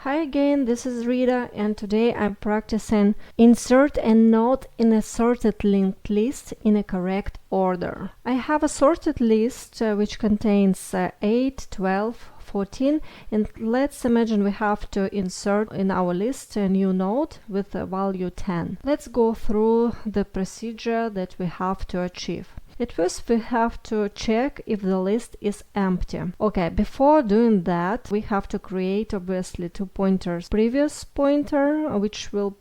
Hi again, this is Rita, and today I'm practicing insert a node in a sorted linked list in a correct order. I have a sorted list which contains 8, 12, 14, and let's imagine we have to insert in our list a new node with a value 10. Let's go through the procedure that we have to achieve. At first we have to check if the list is empty. Okay, before doing that we have to create obviously two pointers. Previous pointer which will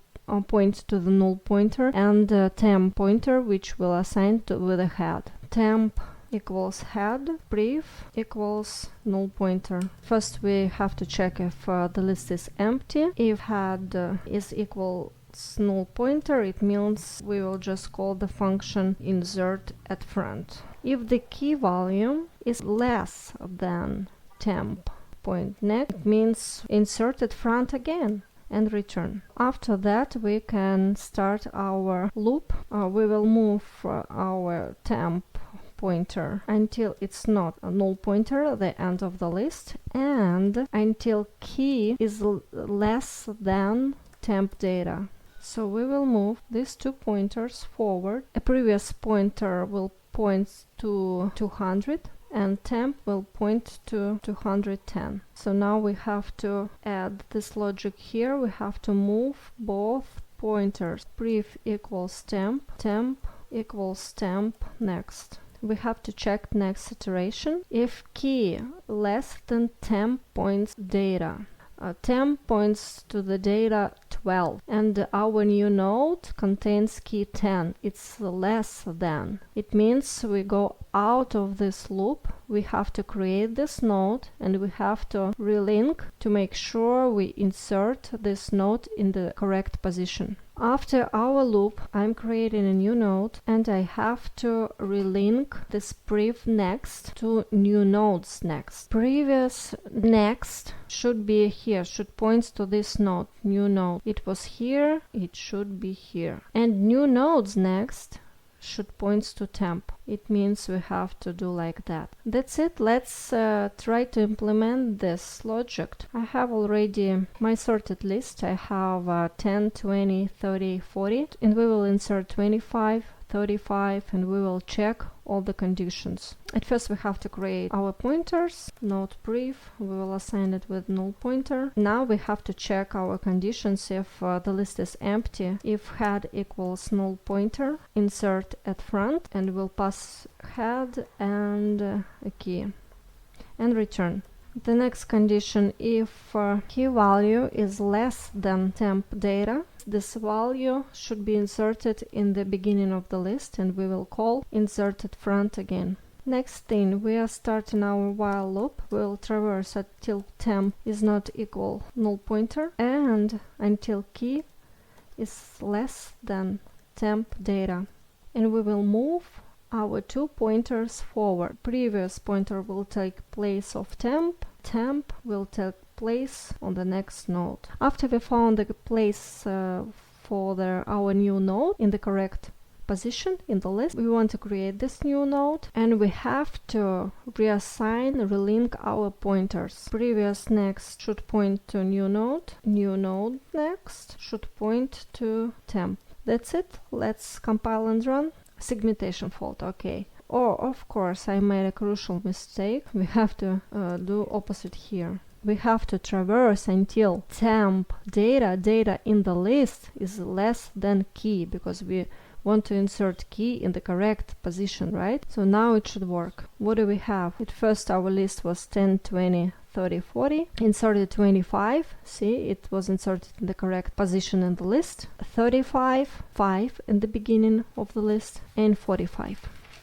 point to the null pointer, and temp pointer which will assign to with a head. Temp equals head, prev equals null pointer. First we have to check if the list is empty. If head is equal null pointer, it means we will just call the function insert at front. If the key value is less than temp point next, it means insert at front again and return. After that we can start our loop. We will move our temp pointer until it's not a null pointer, the end of the list, and until key is less than temp data. So we will move these two pointers forward. A previous pointer will point to 200 and temp will point to 210. So now we have to add this logic here. We have to move both pointers. Prev equals temp, temp equals temp next. We have to check next iteration. If key less than temp points data, temp points to the data 12 and our new node contains key 10. It's less than. It means we go out of this loop. We have to create this node and we have to relink to make sure we insert this node in the correct position. After our loop, I'm creating a new node and I have to relink this prev next to new nodes next. Previous next should be here, should point to this node, new node. It was here, it should be here. And new nodes next should point to temp. It means we have to do like that. That's it. Let's try to implement this logic. I have already my sorted list. I have 10, 20, 30, 40, and we will insert 25, 35, and we will check all the conditions. At first we have to create our pointers, node prev, we will assign it with null pointer. Now we have to check our conditions if the list is empty. If head equals null pointer, insert at front, and we'll pass head and a key and return. The next condition, if key value is less than temp data, this value should be inserted in the beginning of the list and we will call insert at front again. Next thing, we are starting our while loop. We'll traverse until temp is not equal null pointer and until key is less than temp data. And we will move our two pointers forward. Previous pointer will take place of temp. Temp will take place on the next node. After we found the place for our new node in the correct position in the list, we want to create this new node and we have to reassign, relink our pointers. Previous next should point to new node next should point to temp. That's it. Let's compile and run. Segmentation fault, okay. Or of course I made a crucial mistake. We have to do opposite here. We have to traverse until temp data in the list is less than key, because we want to insert key in the correct position, right? So now it should work. What do we have? At first our list was 10, 20, 30, 40. Inserted 25. See, it was inserted in the correct position in the list. 35, 5 in the beginning of the list, and 45.